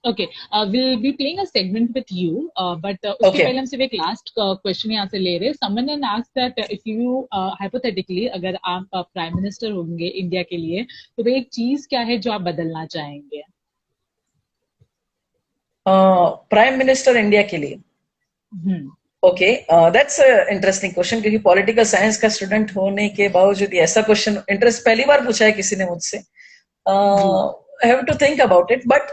Okay, we'll be playing a segment with you, but उसके Okay. पहले हम सिर्फ एक लास्ट क्वेश्चन यहाँ से ले रहे हैं. Someone had asked that if you hypothetically अगर आप प्राइम मिनिस्टर होंगे इंडिया के लिए, तो वो एक चीज क्या है जो आप बदलना चाहेंगे? प्राइम मिनिस्टर इंडिया के लिए. ओके, दैट्स इंटरेस्टिंग क्वेश्चन, क्योंकि पॉलिटिकल साइंस का स्टूडेंट होने के बावजूद ऐसा क्वेश्चन इंटरेस्ट पहली बार पूछा है किसी ने मुझसे. I have to think about it, but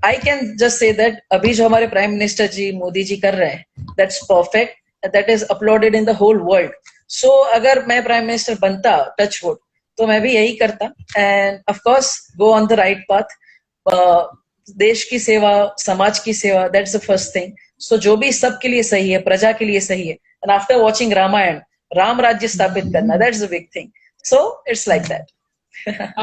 I can just say that अभी जो हमारे प्राइम मिनिस्टर जी मोदी जी कर रहे हैं, that's perfect, that is uploaded in the whole world. So अगर मैं प्राइम मिनिस्टर बनता, टच वुड, तो मैं भी यही करता. And of course go on the right path. देश की सेवा, समाज की सेवा, that's the first thing. So जो भी सबके लिए सही है, प्रजा के लिए सही है. And after watching Ramayan, Ram Rajya स्थापित करना, that's the big thing. So it's like that.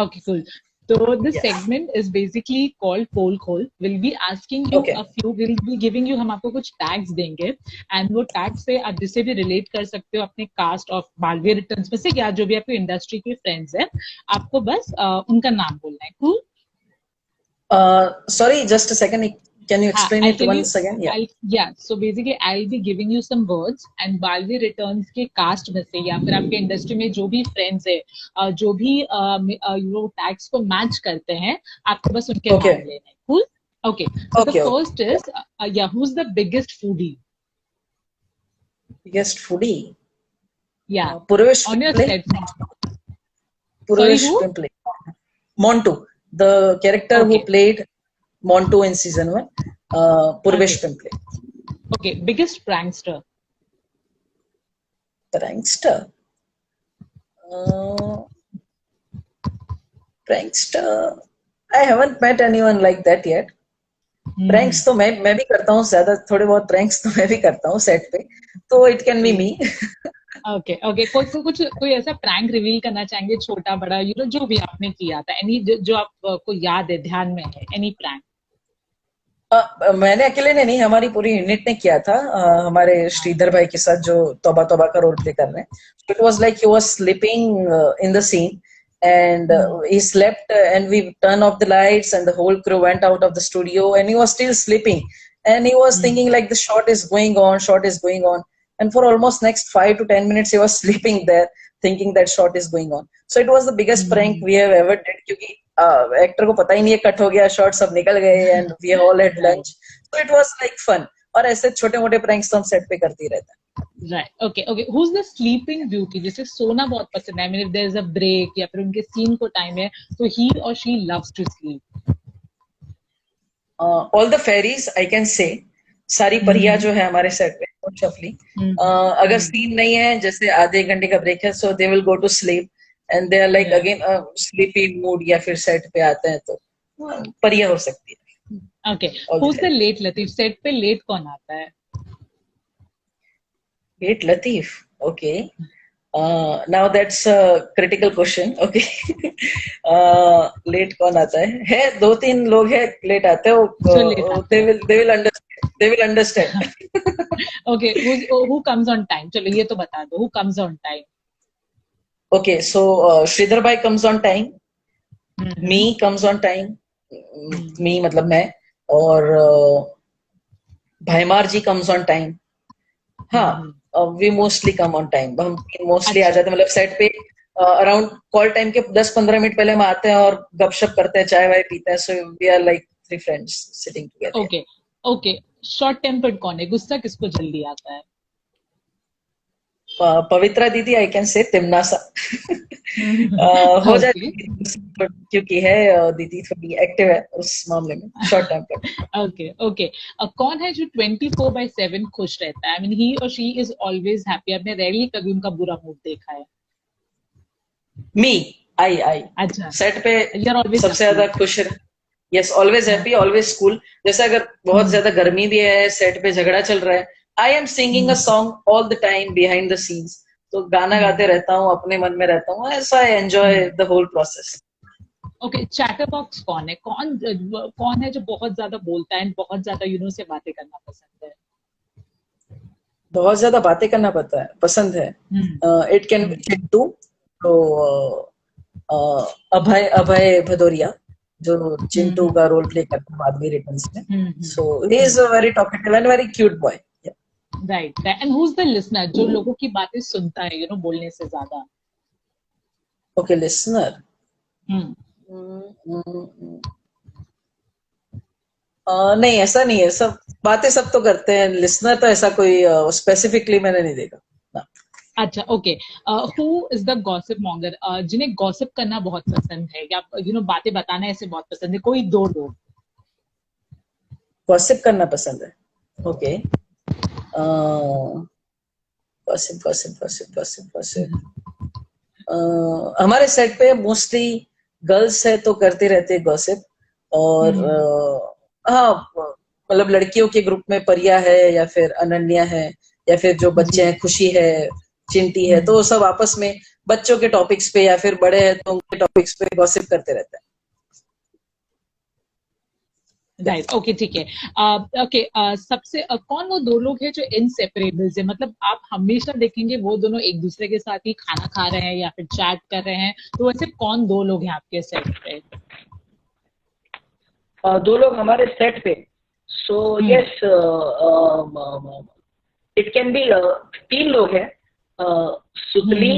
Okay, cool. So this Yeah. segment is basically called Poll Call. We'll be asking you Okay. a few. We'll be giving you, हम आपको कुछ tags देंगे, and वो tags से आप जिससे भी relate कर सकते हो अपने cast of मालवीय returns में से, या जो भी आपके industry के friends हैं, आपको बस उनका नाम बोलना है. Cool? Sorry, just a second. Can you explain I'll it tell you. once again? Yeah. Yeah. So basically, I'll be giving you some words, and Malviya returns के cast में से या फिर आपके industry में जो भी friends है, जो भी tags को match करते हैं, आपको बस उनके Okay. नाम लेना है. Cool? Okay. So Okay, the first is who's the biggest foodie? Biggest foodie. Yeah. Purvesh On your Pimple. set. Purvesh who? Pimple. Montu, the character who Okay. played Montu in season 1. Purvesh Okay. Pimple. Okay. Biggest prankster. Prankster. Prankster. I haven't met anyone like that yet. Pranks तो मैं भी करता हूँ, ज्यादा थोड़े बहुत pranks तो मैं भी करता हूँ सेट पे, तो it can be me. Okay, okay. कोई ऐसा प्रैंक रिवील करना चाहेंगे, छोटा बड़ा, जो भी आपने किया था, एनी जो आपको याद है, ध्यान में है, एनी प्रैंक? मैंने अकेले ने नहीं, हमारी पूरी यूनिट ने किया था. हमारे श्रीधर भाई के साथ जो तौबा तौबा का रोल प्ले कर रहे हैं. It was like he was sleeping in the scene, and he slept, and we turned off the lights and the whole crew went out of the studio, and he was still sleeping, and he was thinking like the shot is going on, and for almost next 5 to 10 minutes he was sleeping there thinking that shot is going on. So it was the biggest prank we have ever did, क्योंकि actor को पता ही नहीं है cut हो गया, shot सब निकल गए, and we all had lunch. So it was like fun. और ऐसे छोटे मोटे प्रैंक्स तो हम सेट पे करते ही रहते हैं. Right. Okay. Okay. Who's the sleeping beauty? जैसे सोना बहुत पसंद है. I mean, if there's a break या फिर उनके सीन को टाइम है, तो he or she loves to sleep. All the fairies, I can say. सारी परियां जो है हमारे सेट पे, शफली, अगर सीन नहीं है, जैसे आधे घंटे का ब्रेक है, so they will go to sleep and they are like again sleepy mood, या फिर सेट पे आते हैं तो परियां हो सकती है. Okay. Who's the late Latif? Set पे लेट कौन आता है? Late Latif. Okay. Now that's a critical question. Okay. Late कौन आता है? है 2-3 लोग हैं लेट आते हैं. They will understand. Okay. Who comes on time? चलो ये तो बता दो. Who comes on time? Okay. So Sridhar bhai comes on time. Me comes on time. Me मतलब मैं, और भाईमार जी comes on time. हाँ. We mostly come on time. हम मोस्टली आ जाते हैं, मतलब सेट पे अराउंड कॉल टाइम के 10-15 मिनट पहले हम आते हैं और गपशप करते हैं, चाय वाय पीते हैं. So we are like 3 friends sitting together. Okay. Okay. Short tempered कौन है? गुस्सा किसको जल्दी आता है? पवित्रा दीदी, आई कैन से तिमनासा. हो जाती है क्योंकि है दीदी थोड़ी एक्टिव है उस मामले में, शॉर्ट टाइम पर. ओके. ओके. कौन है जो 24/7 खुश रहता है? आई मीन ही और शी इज ऑलवेज हैप्पी. आपने रेयरली कभी उनका बुरा मूड देखा है? मी. आई अच्छा. सेट पे सबसे ज्यादा खुश. Yes, always happy, always cool. जैसे अगर बहुत ज्यादा गर्मी भी है, सेट पे झगड़ा चल रहा है, I am singing a song all the time behind the scenes. तो गाना गाते रहता हूँ, अपने मन में रहता हूँ, ऐसा I enjoy the whole process. Okay. Chatterbox कौन है? कौन है जो बहुत ज्यादा बोलता है, बहुत ज्यादा से बातें करना पसंद है? बहुत ज्यादा बातें करना पसंद है. इट कैन बी चिंटू, तो अभय भदौरिया, जो चिंटू का रोल प्ले करता है माधवी रिटर्न्स में. So he is a very talkative and very cute boy. Right. And who is the listener जो लोगों की बातें सुनता है, बोलने से ज्यादा? Okay, listener. नहीं, ऐसा नहीं है. सब बातें सब तो करते हैं. लिसनर तो ऐसा कोई स्पेसिफिकली मैंने नहीं देखा. अच्छा, okay. Who is the gossip monger, जिन्हें गॉसिप करना बहुत पसंद है, या बातें बताना ऐसे बहुत पसंद है? कोई दो लोग गॉसिप करना पसंद है. Okay. Gossip gossip gossip gossip gossip. हमारे सेट पे मोस्टली गर्ल्स है तो करते रहते हैं गॉसिप. और हाँ, मतलब लड़कियों के ग्रुप में परिया है या फिर अनन्या है या फिर जो बच्चे हैं खुशी है, चिंटी है, तो सब आपस में बच्चों के टॉपिक्स पे या फिर बड़े हैं तो उनके टॉपिक्स पे गॉसिप करते रहते हैं. राइट. ओके, ठीक है. ओके, सबसे कौन वो दो लोग हैं जो इनसेपरेबल्स है, मतलब आप हमेशा देखेंगे वो दोनों एक दूसरे के साथ ही खाना खा रहे हैं या फिर चैट कर रहे हैं, तो वैसे कौन दो लोग हैं आपके सेट पे? दो लोग हमारे सेट पे. So yes, it can be 3 लोग हैं. सुतली,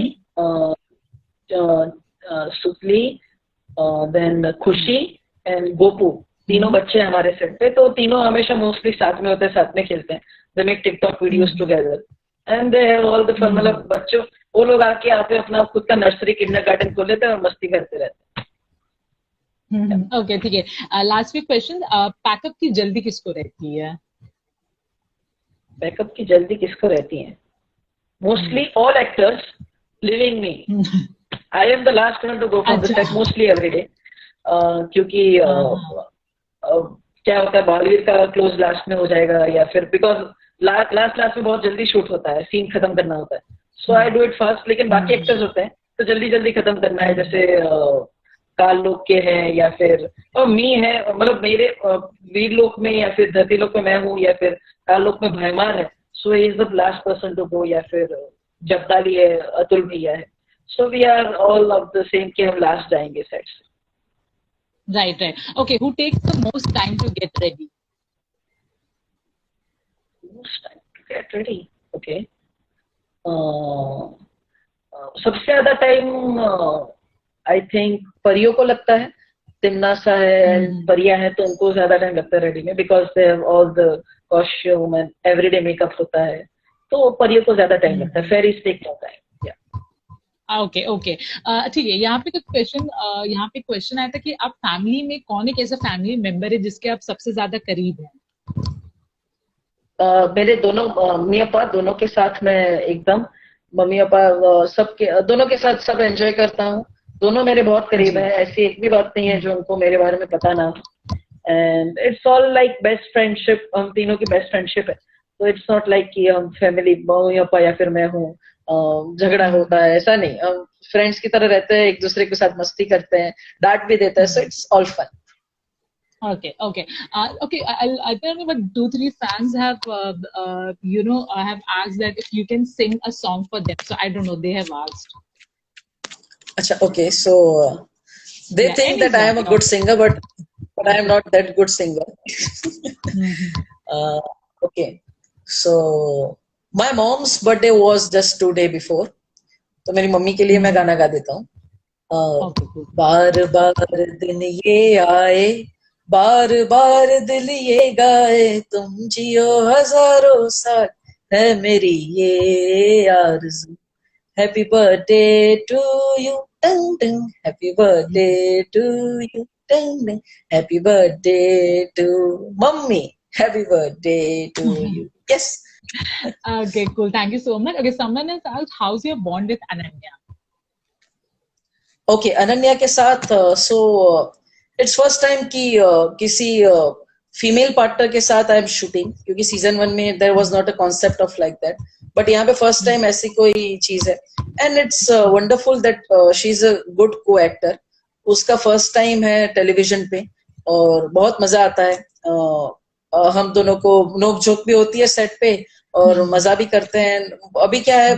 देन खुशी एंड गोपू. तीनों बच्चे हैं हमारे सेट पे, तो तीनों हमेशा मोस्टली साथ में होते हैं, साथ में खेलते हैं. They make TikTok videos together and they have all the fun. मतलब बच्चों वो लोग आके यहाँ पे अपना खुद का नर्सरी किंडरगार्टन खोल लेते हैं और मस्ती करते रहते हैं. ओके, ठीक है. लास्ट वीक क्वेश्चन, पैकअप की जल्दी किसको रहती है? बैकअप की जल्दी किसको रहती है? Mostly all actors leaving me. I am the last one to go from the set mostly every day. क्योंकि क्या होता है, बालवीर का क्लोज लास्ट में हो जाएगा या फिर बिकॉज लास्ट में बहुत जल्दी शूट होता है, सीन खत्म करना होता है. सो आई डू इट फास्ट. लेकिन बाकी एक्टर्स होते हैं तो जल्दी जल्दी खत्म करना है. जैसे काल लोक के हैं या फिर मी है, मतलब मेरे वीर लोक में या फिर धरती लोक में मैं हूँ या फिर काल लोक में भयमार है. So is the last person to go. या फिर जबदाली है, अतुल भैया है. So we are all of the same कि हम लास्ट जाएंगे सेट से. Right. Okay, who takes the most time to get ready? Most time to get ready. Okay. सबसे ज्यादा टाइम आई थिंक परियों को लगता है. तिमनासा है, परिया है, तो उनको ज्यादा टाइम लगता है रेडी में, because they have all the costume and everyday makeup होता है, तो परियों को ज्यादा टाइम लगता है. फेरीज टेक होता है. ओके, ओके, ठीक है. यहाँ पे क्वेश्चन आया था कि आप फैमिली में कौन एक ऐसा फैमिली मेंबर है जिसके आप सबसे ज्यादा करीब हैं? मेरे दोनों मम्मी पापा दोनों के साथ मैं एकदम, मम्मी पापा सबके दोनों के साथ सब एंजॉय करता हूँ. दोनों मेरे बहुत करीब है. ऐसी एक भी बात नहीं है जो उनको मेरे बारे में पता ना. And it's all like best friendship. हम तीनों की बेस्ट फ्रेंडशिप है. तो इट्स नॉट लाइक कि हम फैमिली मम्मी पापा या फिर मैं हूँ झगड़ा होता है, ऐसा नहीं. हम फ्रेंड्स की तरह रहते हैं, एक दूसरे के साथ मस्ती करते हैं, डांट भी देते हैं. So it's all fun. Okay. I tell you, but 2-3 fans have, have asked that if you can sing a song for them. So I don't know. They have asked. Acha, okay. So they think that I am a good singer, but I am not that good singer. Okay. So my mom's birthday was just 2 days before. तो मेरी mummy के लिए मैं गाना गा देता हूँ. बार बार दिन ये आए, बार बार दिल ये गाए, तुम जियो हजारों साल, है मेरी ये आरज़ू. हैप्पी बर्थडे टू यू, टंग टंग. हैप्पी बर्थडे टू यू, टंग टंग. Happy birthday to mummy. Happy birthday to you. Yes. Okay, cool. Thank you so much. Okay, someone has asked, how's your bond with Ananya? Okay, Ananya के साथ so it's first time कि किसी female partner के साथ I am shooting, क्योंकि season 1 में there was not a concept of like that, but यहाँ पे फर्स्ट टाइम ऐसी कोई चीज है. And it's wonderful that she is a good co actor. उसका फर्स्ट टाइम है टेलीविजन पे और बहुत मजा आता है. हम दोनों को नोक झोंक भी होती है सेट पे और मजा भी करते हैं. अभी क्या है,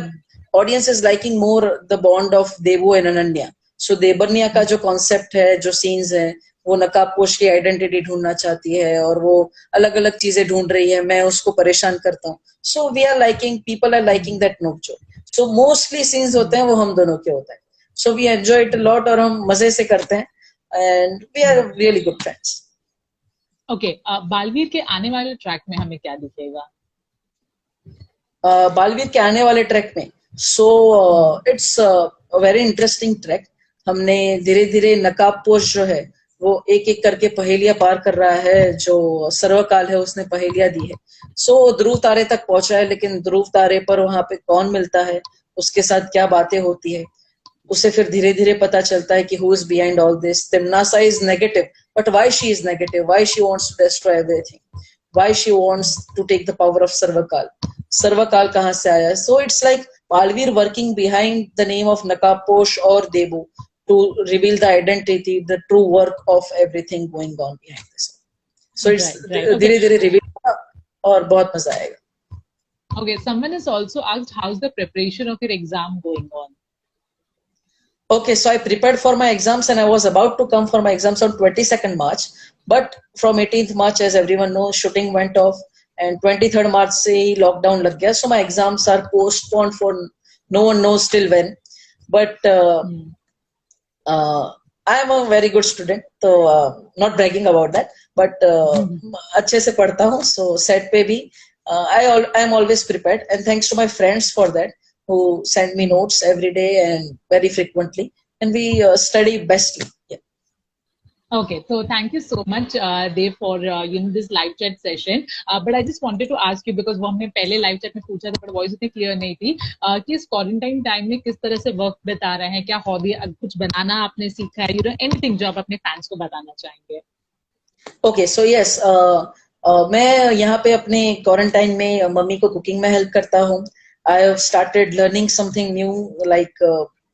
audience is liking more the bond of Devu and Ananya. So देबरनिया का जो कॉन्सेप्ट है, जो सीन्स है, वो नकाबपोश की आइडेंटिटी ढूंढना चाहती है और वो अलग अलग चीजें ढूंढ रही है, मैं उसको परेशान करता हूँ. So we are liking, people are liking that नोकझोंक. सो मोस्टली सीन्स होते हैं वो हम दोनों के होते हैं. So we enjoy it a lot और हम मजे से करते हैं and we are really good friends. Okay, Baalveer के आने वाले ट्रैक में हमें क्या दिखेगा? बालवीर के आने वाले ट्रैक में so it's very interesting track. हमने धीरे धीरे नकाबपोश जो है वो एक एक करके पहेलियां पार कर रहा है. जो सर्वकाल है उसने पहेलियां दी है. सो ध्रुव तारे तक पहुंचा है, लेकिन ध्रुव तारे पर वहां पे कौन मिलता है, उसके साथ क्या बातें होती है, उसे फिर धीरे धीरे पता चलता है कि who is behind all this. Timnasa is negative, but why she is negative, why she wants to destroy everything, why she wants to take the power of Sarvakaal. Sarvakaal कहाँ से आया? So it's like Baalveer working behind the name of Nakabposh और Debu to reveal the identity, the true work of everything going on behind this. So it's धीरे धीरे reveal और बहुत मजा आएगा. Okay, someone has also asked how's the preparation of your exam going on? Okay, so I prepared for my exams and I was about to come for my exams on 22nd March, but from 18th March, as everyone knows, shooting went off and 23rd March से lockdown लग गया. So my exams are postponed for no one knows till when. But I am a very good student, so not bragging about that, but अच्छे से पढ़ता हूँ. So set पे भी I am always prepared, and thanks to my friends for that, who send me notes every day and very frequently, and we study bestly. Yeah. Okay, so thank you so much, Dev, for this live chat session. But I just wanted to ask you, because वो हमने पहले live chat में पूछा था, but voice इतनी clear नहीं थी, कि इस quarantine time में किस तरह से वक्त बिता रहे हैं, क्या हॉबी, कुछ बनाना आपने सीखा है, anything जो आप अपने fans को बताना चाहेंगे? Okay, so yes, मैं यहाँ पे अपने क्वारंटाइन में मम्मी को कुकिंग में हेल्प करता हूँ. I have started learning something new, like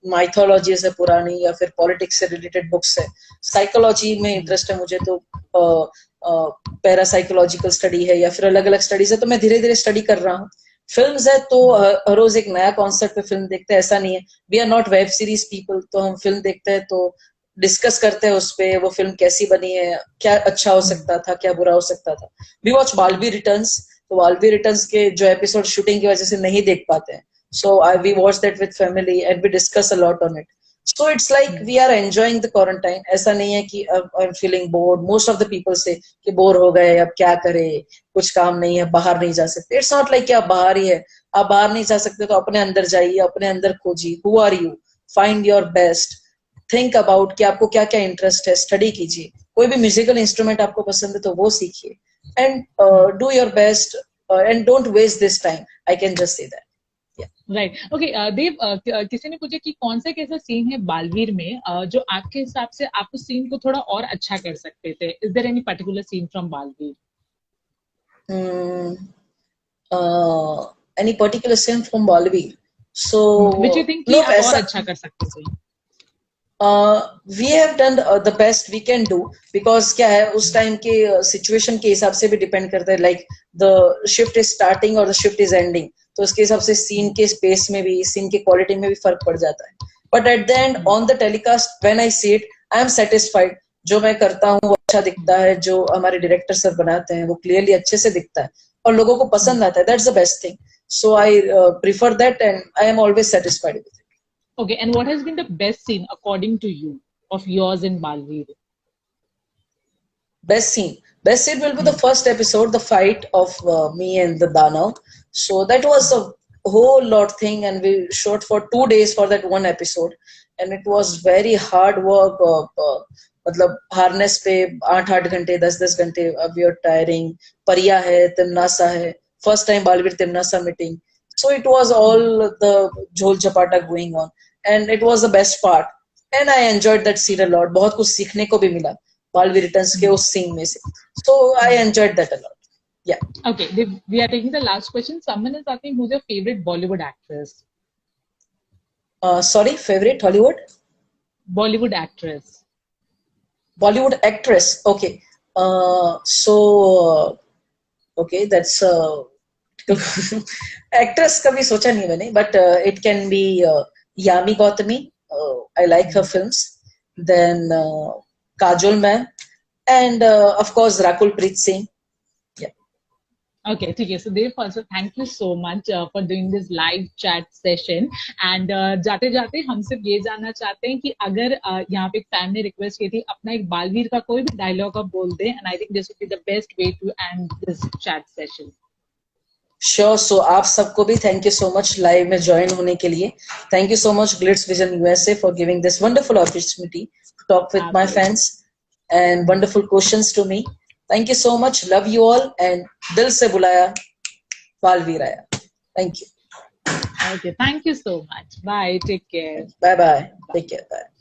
mythologies है पुरानी, या फिर पॉलिटिक्स से रिलेटेड बुक्स है. साइकोलॉजी में इंटरेस्ट है मुझे, तो पैरासाइकोलॉजिकल स्टडी है या फिर अलग अलग स्टडीज है, तो मैं धीरे धीरे स्टडी कर रहा हूँ. फिल्म्स है तो हर रोज एक नया कॉन्सेप्ट पे फिल्म देखते हैं, ऐसा नहीं है. We are not web series people, तो हम फिल्म देखते हैं तो डिस्कस करते हैं उस पे, वो फिल्म कैसी बनी है, क्या अच्छा हो सकता था, क्या बुरा हो सकता था. वी वॉच बालवीर रिटर्न्स, तो बालवीर रिटर्न्स के जो एपिसोड शूटिंग की वजह से नहीं देख पाते हैं, so we watch that with family and we discuss a lot on it. So it's like we are enjoying the quarantine. ऐसा नहीं है कि I'm feeling bored. Most of the people say कि बोर हो गए, अब क्या करें, कुछ काम नहीं है, बाहर नहीं जा सकते. It's not like कि आप बाहर ही है, आप बाहर नहीं जा सकते तो अपने अंदर जाइए, अपने अंदर खोजिए. Who are you? Find your best. Think about कि आपको क्या क्या इंटरेस्ट है, स्टडी कीजिए. कोई भी म्यूजिकल इंस्ट्रूमेंट आपको पसंद है तो वो सीखिए. And do your best and don't waste this time. I can just say that. Right. Okay Dev, किसी ने पूछा कि कौन सा कैसा सीन है बालवीर में जो आपके हिसाब से आप उस सीन को थोड़ा और अच्छा कर सकते थे? Is there any particular scene from Baalveer? Any particular scene from Baalveer, so which you think कि आप और अच्छा कर सकते थे? we have done the best we can do, because क्या है उस टाइम के सिचुएशन के हिसाब से भी डिपेंड करता है. Like the shift is starting और द शिफ्ट इज एंडिंग, तो उसके हिसाब से सीन के स्पेस में भी, सीन के क्वालिटी में भी फर्क पड़ जाता है. But at the end on the telecast when I see it, I am satisfied. जो मैं करता हूँ वो अच्छा दिखता है, जो हमारे डायरेक्टर सर बनाते हैं वो क्लियरली अच्छे से दिखता है और लोगों को पसंद आता है. That's the best thing. So I prefer that and I am always satisfied with it. Okay, and what has been the best scene according to you of yours in Balveer? Best scene will be the first episode, the fight of me and the Danav. So that was a whole lot thing, and we shot for 2 days for that one episode, and it was very hard work. मतलब harness पे 8-8 घंटे 10-10 घंटे, we are tiring. परिया है, तिमनासा है, first time Balveer Timnasa meeting. So it was all the jhol chapata going on, and it was the best part, and I enjoyed that scene a lot. बहुत कुछ सीखने को भी मिला Balveer Returns के उस scene में से. So I enjoyed that a lot. Yeah. Okay, we are taking the last question. Someone is asking who's your favorite Bollywood actress? Sorry, favorite Hollywood? Bollywood actress. Bollywood actress. Okay. So okay, that's actress कभी सोचा नहीं मैंने, but it can be Yami Gautami. I like her films. Then Kajol ma'am, and of course Rakul Preet Singh. Okay, ठीक है. So Dev, also thank you so much for doing this live chat session. And जाते जाते हम सिर्फ ये जानना चाहते हैं कि अगर यहाँ पे एक फैन ने रिक्वेस्ट की थी अपना एक बालवीर का कोई भी डायलॉग आप बोल दें, and I think this would be the best way to end this chat session. Sure. So आप सबको भी thank you so much live में join होने के लिए. Thank you so much Glitz Vision USA for giving this wonderful opportunity to talk with my fans and wonderful questions to me. Thank you so much. Love you all and दिल से बुलाया बालवीर आया. Thank you. Okay, thank you so much. Bye. Take care. Bye bye. Take care. Bye.